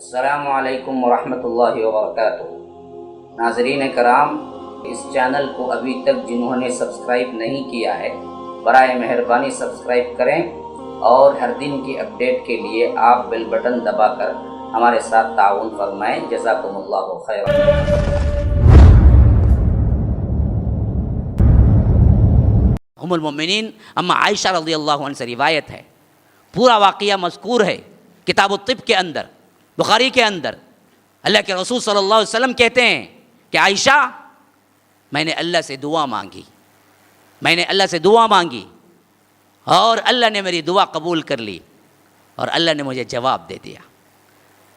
السلام علیکم ورحمۃ اللہ وبرکاتہ۔ ناظرین کرام، اس چینل کو ابھی تک جنہوں نے سبسکرائب نہیں کیا ہے برائے مہربانی سبسکرائب کریں، اور ہر دن کی اپڈیٹ کے لیے آپ بیل بٹن دبا کر ہمارے ساتھ تعاون فرمائیں۔ جزاکم اللہ خیرا۔ ام المؤمنین اما عائشہ رضی اللہ عنہ سے روایت ہے، پورا واقعہ مذکور ہے کتاب الطب کے اندر، بخاری کے اندر۔ اللہ کے رسول صلی اللہ علیہ وسلم کہتے ہیں کہ عائشہ، میں نے اللہ سے دعا مانگی اور اللہ نے میری دعا قبول کر لی اور اللہ نے مجھے جواب دے دیا۔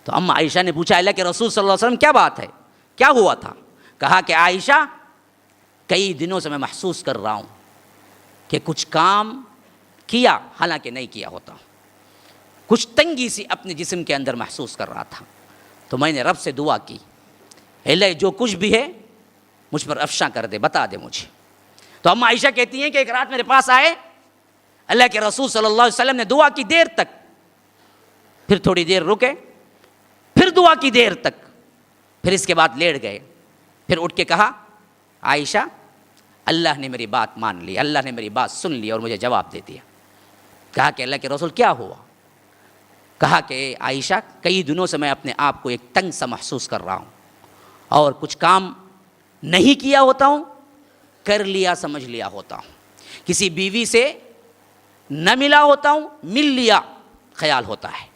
تو اما عائشہ نے پوچھا، اللہ کے رسول صلی اللہ علیہ وسلم کیا بات ہے، کیا ہوا تھا؟ کہا کہ عائشہ، کئی دنوں سے میں محسوس کر رہا ہوں کہ کچھ کام کیا حالانکہ نہیں کیا ہوتا، کچھ تنگی سی اپنے جسم کے اندر محسوس کر رہا تھا۔ تو میں نے رب سے دعا کی، اللہ جو کچھ بھی ہے مجھ پر افشاں کر دے، بتا دے مجھے۔ تو اما عائشہ کہتی ہیں کہ ایک رات میرے پاس آئے اللہ کے رسول صلی اللہ علیہ وسلم نے، دعا کی دیر تک، پھر تھوڑی دیر رکے، پھر دعا کی دیر تک، پھر اس کے بعد لیٹ گئے، پھر اٹھ کے کہا، عائشہ، اللہ نے میری بات مان لی، اللہ نے میری بات سن لی اور مجھے جواب دے دیا۔ کہا کہ اللہ کے رسول کیا ہوا؟ کہا کہ عائشہ، کئی دنوں سے میں اپنے آپ کو ایک تنگ سا محسوس کر رہا ہوں اور کچھ کام نہیں کیا ہوتا ہوں، کر لیا سمجھ لیا ہوتا ہوں، کسی بیوی سے نہ ملا ہوتا ہوں، مل لیا خیال ہوتا ہے۔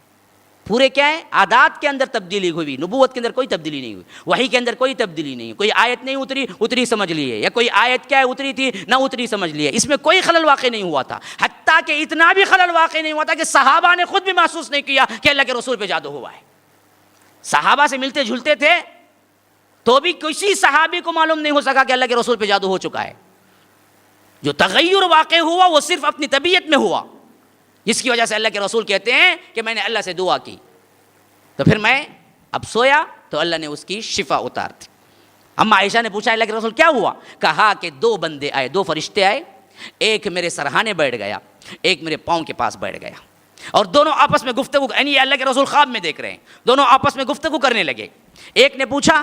پورے کیا ہیں؟ عادات کے اندر تبدیلی ہوئی، نبوت کے اندر کوئی تبدیلی نہیں ہوئی، وحی کے اندر کوئی تبدیلی نہیں، کوئی آیت نہیں اتری سمجھ لیے، یا کوئی آیت کیا ہے اتری تھی نہ اتری سمجھ لیے، اس میں کوئی خلل واقع نہیں ہوا تھا۔ حتیٰ کہ اتنا بھی خلل واقع نہیں ہوا تھا کہ صحابہ نے خود بھی محسوس نہیں کیا کہ اللہ کے رسول پہ جادو ہوا ہے۔ صحابہ سے ملتے جھلتے تھے تو بھی کسی صحابی کو معلوم نہیں ہو سکا کہ اللہ کے رسول پہ جادو ہو چکا ہے۔ جو تغیر واقع ہوا وہ صرف اپنی طبیعت میں ہوا، جس کی وجہ سے اللہ کے رسول کہتے ہیں کہ میں نے اللہ سے دعا کی، تو پھر میں اب سویا تو اللہ نے اس کی شفا اتار دی۔ اما عائشہ نے پوچھا، اللہ کے رسول کیا ہوا؟ کہا کہ دو بندے آئے، دو فرشتے آئے، ایک میرے سرہانے بیٹھ گیا، ایک میرے پاؤں کے پاس بیٹھ گیا، اور دونوں آپس میں گفتگو، یعنی اللہ کے رسول خواب میں دیکھ رہے ہیں، دونوں آپس میں گفتگو کرنے لگے۔ ایک نے پوچھا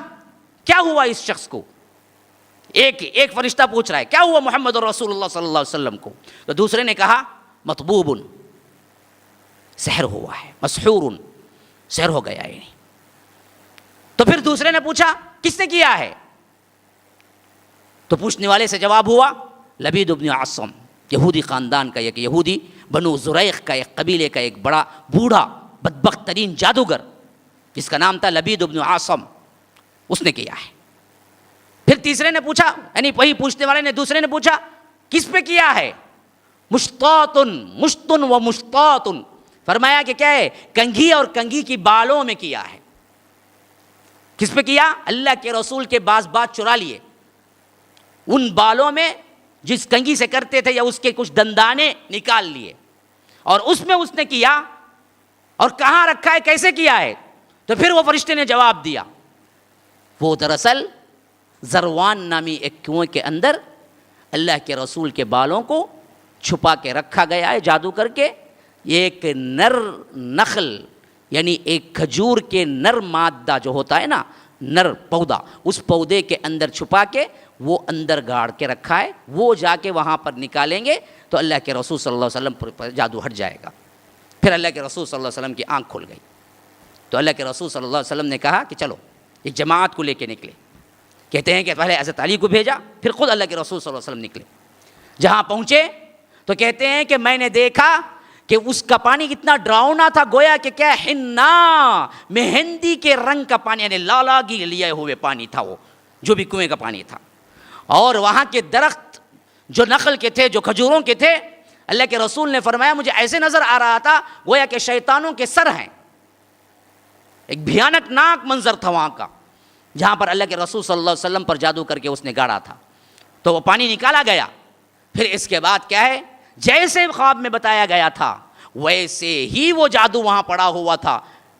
کیا ہوا اس شخص کو، ایک فرشتہ پوچھ رہا ہے کیا ہوا محمد رسول اللہ صلی اللہ علیہ وسلم کو، تو دوسرے نے کہا مطبوب، سحر ہوا ہے، مسحور، سحر ہو گیا ہے۔ تو پھر دوسرے نے پوچھا کس نے کیا ہے، تو پوچھنے والے سے جواب ہوا لبید بن عاصم، یہودی خاندان کا، ایک یہودی بنو زریق کا، ایک قبیلے کا ایک بڑا بوڑھا بدبخت ترین جادوگر جس کا نام تھا لبید بن عاصم، اس نے کیا ہے۔ پھر تیسرے نے پوچھا، یعنی وہی پوچھنے والے نے دوسرے نے پوچھا کس پہ کیا ہے، مشتن و مشتاتن، فرمایا کہ کیا ہے، کنگھی اور کنگھی کی بالوں میں کیا ہے۔ کس پہ کیا؟ اللہ کے رسول کے بعض بات چرا لیے، ان بالوں میں جس کنگھی سے کرتے تھے یا اس کے کچھ دندانے نکال لیے، اور اس میں اس نے کیا، اور کہاں رکھا ہے، کیسے کیا ہے؟ تو پھر وہ فرشتے نے جواب دیا، وہ دراصل زروان نامی ایک کنویں کے اندر اللہ کے رسول کے بالوں کو چھپا کے رکھا گیا ہے جادو کر کے۔ ایک نر نخل، یعنی ایک کھجور کے نر مادہ جو ہوتا ہے نا، نر پودا، اس پودے کے اندر چھپا کے وہ اندر گاڑ کے رکھا ہے، وہ جا کے وہاں پر نکالیں گے تو اللہ کے رسول صلی اللہ علیہ وسلم پر جادو ہٹ جائے گا۔ پھر اللہ کے رسول صلی اللہ علیہ وسلم کی آنکھ کھل گئی، تو اللہ کے رسول صلی اللہ علیہ وسلم نے کہا کہ چلو ایک جماعت کو لے کے نکلے۔ کہتے ہیں کہ پہلے حضرت علی کو بھیجا، پھر خود اللہ کے رسول صلی اللہ علیہ وسلم نکلے۔ جہاں پہنچے تو کہتے ہیں کہ میں نے دیکھا کہ اس کا پانی کتنا ڈراؤنا تھا، گویا کہ کیا حنا، مہندی کے رنگ کا پانی، یعنی لالاگی لیے ہوئے پانی تھا وہ، جو بھی کنویں کا پانی تھا۔ اور وہاں کے درخت جو نخل کے تھے، جو کھجوروں کے تھے، اللہ کے رسول نے فرمایا مجھے ایسے نظر آ رہا تھا گویا کہ شیطانوں کے سر ہیں۔ ایک بھیانک ناک منظر تھا وہاں کا، جہاں پر اللہ کے رسول صلی اللہ علیہ وسلم پر جادو کر کے اس نے گاڑا تھا۔ تو وہ پانی نکالا گیا، پھر اس کے بعد کیا ہے، جیسے خواب میں بتایا گیا تھا ویسے ہی وہ جادو وہاں پڑا ہوا تھا،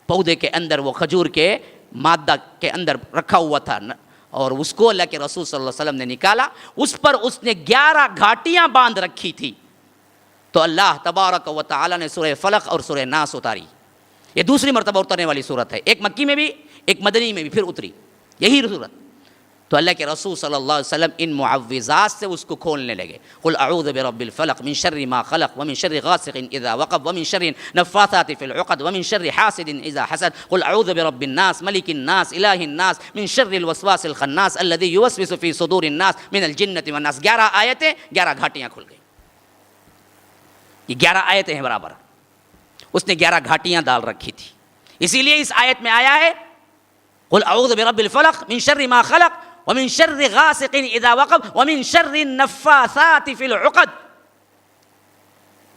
پودے کے اندر، وہ کھجور کے مادہ کے اندر رکھا ہوا تھا، اور اس کو اللہ کے رسول صلی اللہ علیہ وسلم نے نکالا۔ اس پر اس نے 11 گھاٹیاں باندھ رکھی تھی، تو اللہ تبارک و تعالی نے سورہ فلق اور سورہ ناس اتاری یہ دوسری مرتبہ اترنے والی صورت ہے، ایک مکی میں بھی ایک مدنی میں بھی پھر اتری یہی صورت. تو اللہ کے رسول صلی اللہ علیہ وسلم ان معوذات سے اس کو کھولنے لگے. قل اعوذ برب الفلق من شر ما خلق ومن شر غاسق اذا وقب ومن شر النفاثات في العقد ومن شر حاسد اذا حسد قل اعوذ برب الناس ملك الناس اله الناس من شر الوسواس الخناس الذي يوسوس في صدور الناس من الجنة والناس. 11 آیتیں 11 گھاٹیاں کھل گئی. یہ 11 آیتیں ہیں برابر. اس نے 11 گھاٹیاں ڈال رکھی تھی. اسی لیے اس آیت میں آیا ہے قل اعوذ برب الفلق من شر ما خلق ومن شر غاسق اذا وقب ومن شر النفاثات في العقد.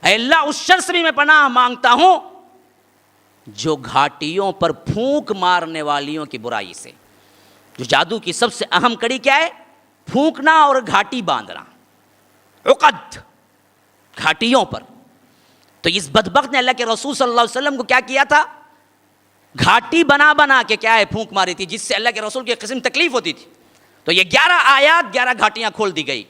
اے اللہ اس شر سے بھی میں پناہ مانگتا ہوں جو گھاٹیوں پر پھونک مارنے والیوں کی برائی سے. جو جادو کی سب سے اہم کڑی کیا ہے؟ پھونکنا اور گھاٹی باندھنا. عقد گھاٹیوں پر. تو اس بدبخت نے اللہ کے رسول صلی اللہ علیہ وسلم کو کیا کیا تھا؟ گھاٹی بنا بنا کے کیا ہے پھونک ماری تھی، جس سے اللہ کے رسول کی ایک قسم تکلیف ہوتی تھی. تو یہ 11 آیات 11 گھاٹیاں کھول دی گئی.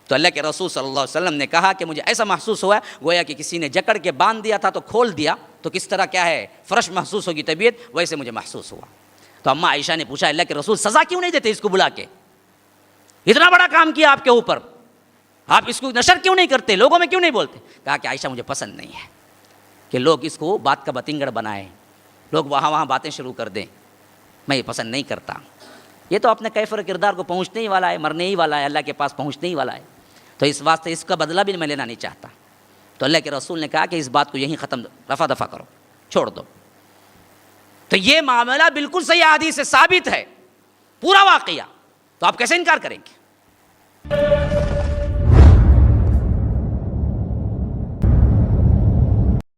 تو اللہ کے رسول صلی اللہ علیہ وسلم نے کہا کہ مجھے ایسا محسوس ہوا گویا کہ کسی نے جکڑ کے باندھ دیا تھا تو کھول دیا تو کس طرح کیا ہے فرش محسوس ہوگی طبیعت، ویسے مجھے محسوس ہوا. تو اماں عائشہ نے پوچھا اللہ کے رسول سزا کیوں نہیں دیتے اس کو بلا کے؟ اتنا بڑا کام کیا آپ کے اوپر، آپ اس کو نشر کیوں نہیں کرتے، لوگوں میں کیوں نہیں بولتے؟ کہا کہ عائشہ مجھے پسند نہیں ہے کہ لوگ اس کو بات کا بتنگڑ بنائیں، لوگ وہاں باتیں شروع کر دیں، میں یہ پسند نہیں کرتا. یہ تو اپنے کیفر کردار کو پہنچنے ہی والا ہے، مرنے ہی والا ہے، اللہ کے پاس پہنچنے ہی والا ہے. تو اس واسطے اس کا بدلہ بھی میں لینا نہیں چاہتا. تو اللہ کے رسول نے کہا کہ اس بات کو یہیں ختم رفع دفع کرو، چھوڑ دو. تو یہ معاملہ بالکل صحیح حدیث سے ثابت ہے، پورا واقعہ. تو آپ کیسے انکار کریں گے؟